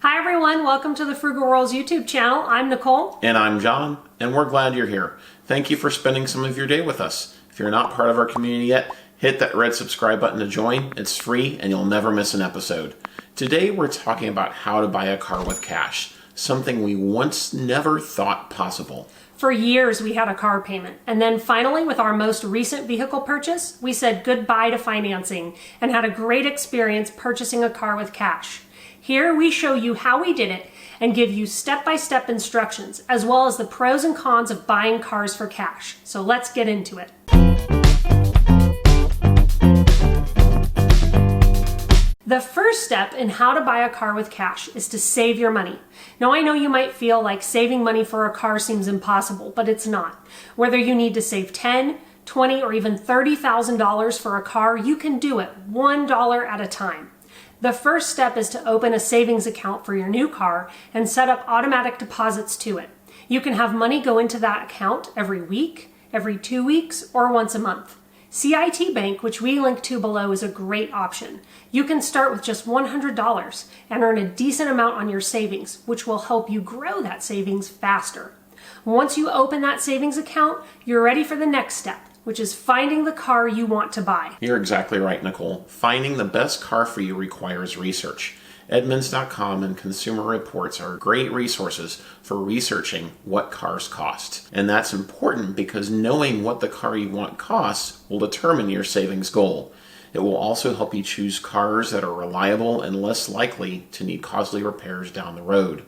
Hi everyone, welcome to the Frugal Worlds YouTube channel. I'm Nicole. And I'm John, and we're glad you're here. Thank you for spending some of your day with us. If you're not part of our community yet, hit that red subscribe button to join. It's free and you'll never miss an episode. Today we're talking about how to buy a car with cash, something we once never thought possible. For years we had a car payment, and then finally with our most recent vehicle purchase, we said goodbye to financing and had a great experience purchasing a car with cash. Here we show you how we did it and give you step-by-step instructions, as well as the pros and cons of buying cars for cash. So let's get into it. The first step in how to buy a car with cash is to save your money. Now I know you might feel like saving money for a car seems impossible, but it's not. Whether you need to save $10, $20, or even $30,000 for a car, you can do it $1 at a time. The first step is to open a savings account for your new car and set up automatic deposits to it. You can have money go into that account every week, every 2 weeks, or once a month. CIT Bank, which we link to below, is a great option. You can start with just $100 and earn a decent amount on your savings, which will help you grow that savings faster. Once you open that savings account, you're ready for the next step, which is finding the car you want to buy. You're exactly right, Nicole. Finding the best car for you requires research. Edmunds.com and Consumer Reports are great resources for researching what cars cost. And that's important because knowing what the car you want costs will determine your savings goal. It will also help you choose cars that are reliable and less likely to need costly repairs down the road.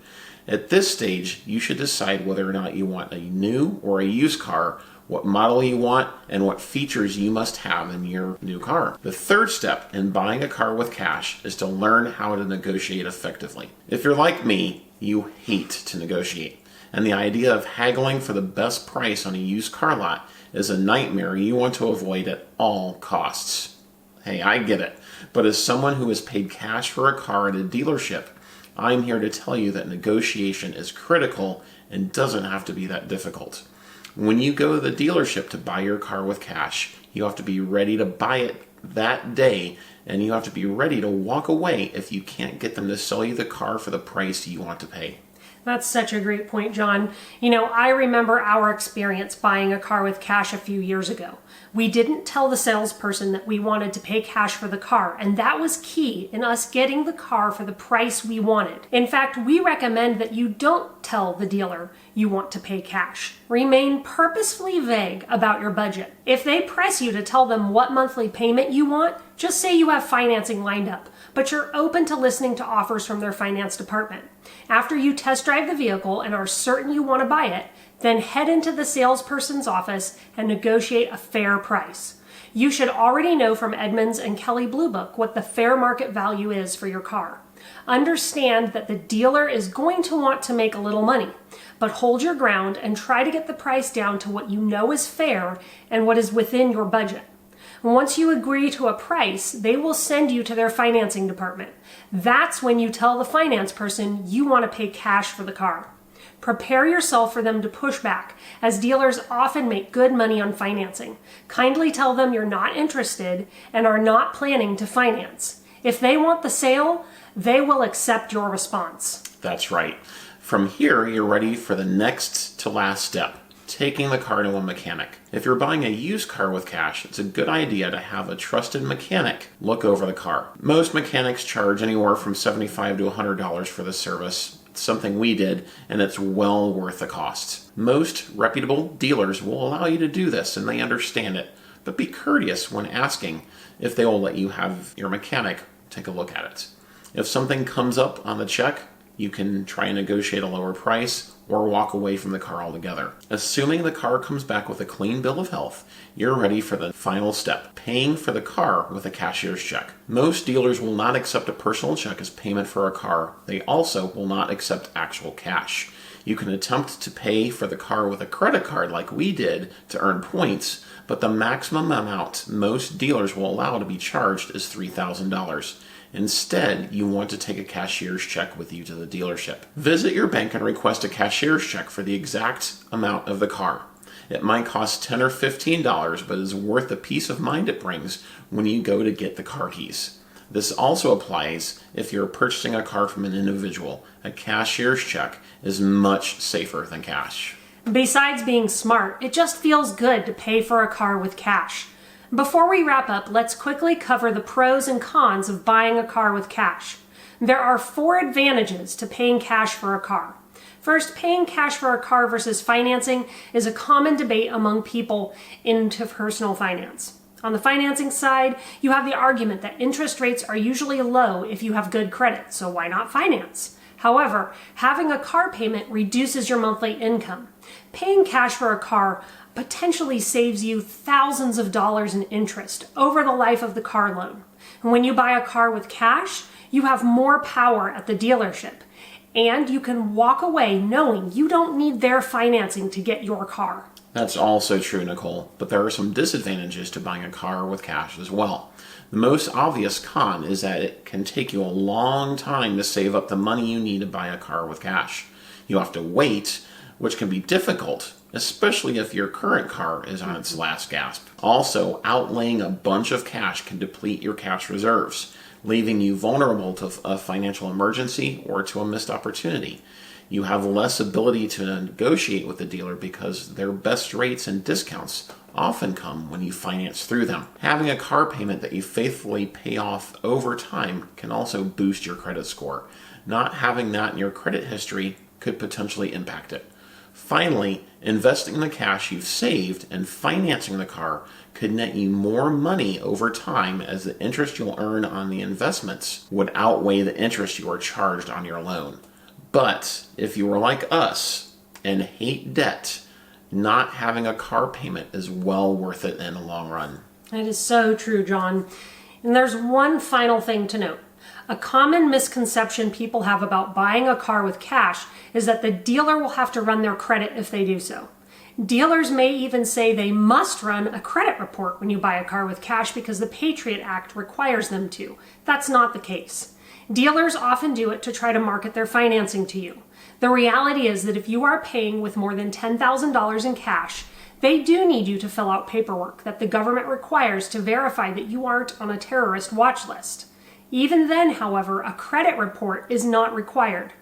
At this stage, you should decide whether or not you want a new or a used car, what model you want, and what features you must have in your new car. The third step in buying a car with cash is to learn how to negotiate effectively. If you're like me, you hate to negotiate. And the idea of haggling for the best price on a used car lot is a nightmare you want to avoid at all costs. Hey, I get it. But as someone who has paid cash for a car at a dealership, I'm here to tell you that negotiation is critical and doesn't have to be that difficult. When you go to the dealership to buy your car with cash, you have to be ready to buy it that day, and you have to be ready to walk away if you can't get them to sell you the car for the price you want to pay. That's such a great point, John. You know, I remember our experience buying a car with cash a few years ago. We didn't tell the salesperson that we wanted to pay cash for the car, and that was key in us getting the car for the price we wanted. In fact, we recommend that you don't tell the dealer you want to pay cash. Remain purposefully vague about your budget. If they press you to tell them what monthly payment you want, just say you have financing lined up, but you're open to listening to offers from their finance department. After you test drive the vehicle and are certain you want to buy it, then head into the salesperson's office and negotiate a fair price. You should already know from Edmunds and Kelley Blue Book what the fair market value is for your car. Understand that the dealer is going to want to make a little money, but hold your ground and try to get the price down to what you know is fair and what is within your budget. Once you agree to a price, they will send you to their financing department. That's when you tell the finance person you want to pay cash for the car. Prepare yourself for them to push back, as dealers often make good money on financing. Kindly tell them you're not interested and are not planning to finance. If they want the sale, they will accept your response. That's right. From here, you're ready for the next to last step. Taking the car to a mechanic. If you're buying a used car with cash, it's a good idea to have a trusted mechanic look over the car. Most mechanics charge anywhere from $75 to $100 for the service. It's something we did, and it's well worth the cost. Most reputable dealers will allow you to do this, and they understand it. But be courteous when asking if they will let you have your mechanic take a look at it. If something comes up on the check, you can try and negotiate a lower price or walk away from the car altogether. Assuming the car comes back with a clean bill of health, you're ready for the final step, paying for the car with a cashier's check. Most dealers will not accept a personal check as payment for a car. They also will not accept actual cash. You can attempt to pay for the car with a credit card like we did to earn points, but the maximum amount most dealers will allow to be charged is $3,000. Instead, you want to take a cashier's check with you to the dealership. Visit your bank and request a cashier's check for the exact amount of the car. It might cost $10 or $15, but is worth the peace of mind it brings when you go to get the car keys. This also applies if you're purchasing a car from an individual. A cashier's check is much safer than cash. Besides being smart, it just feels good to pay for a car with cash. Before we wrap up, let's quickly cover the pros and cons of buying a car with cash. There are 4 advantages to paying cash for a car. First, paying cash for a car versus financing is a common debate among people into personal finance. On the financing side, you have the argument that interest rates are usually low if you have good credit, so why not finance? However, having a car payment reduces your monthly income. Paying cash for a car potentially saves you thousands of dollars in interest over the life of the car loan. And when you buy a car with cash, you have more power at the dealership, and you can walk away knowing you don't need their financing to get your car. That's also true, Nicole, but there are some disadvantages to buying a car with cash as well. The most obvious con is that it can take you a long time to save up the money you need to buy a car with cash. You have to wait, which can be difficult, especially if your current car is on its last gasp. Also, outlaying a bunch of cash can deplete your cash reserves, leaving you vulnerable to a financial emergency or to a missed opportunity. You have less ability to negotiate with the dealer because their best rates and discounts often come when you finance through them. Having a car payment that you faithfully pay off over time can also boost your credit score. Not having that in your credit history could potentially impact it. Finally, investing in the cash you've saved and financing the car could net you more money over time, as the interest you'll earn on the investments would outweigh the interest you are charged on your loan. But if you are like us and hate debt, not having a car payment is well worth it in the long run. That is so true, John. And there's one final thing to note. A common misconception people have about buying a car with cash is that the dealer will have to run their credit if they do so. Dealers may even say they must run a credit report when you buy a car with cash because the Patriot Act requires them to. That's not the case. Dealers often do it to try to market their financing to you. The reality is that if you are paying with more than $10,000 in cash, they do need you to fill out paperwork that the government requires to verify that you aren't on a terrorist watch list. Even then, however, a credit report is not required.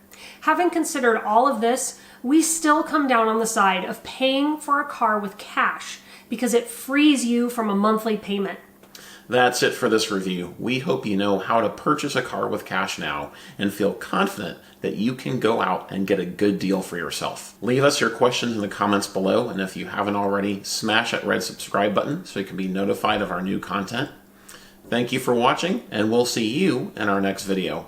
Having considered all of this, we still come down on the side of paying for a car with cash because it frees you from a monthly payment. That's it for this review. We hope you know how to purchase a car with cash now and feel confident that you can go out and get a good deal for yourself. Leave us your questions in the comments below, and if you haven't already, smash that red subscribe button so you can be notified of our new content. Thank you for watching, and we'll see you in our next video.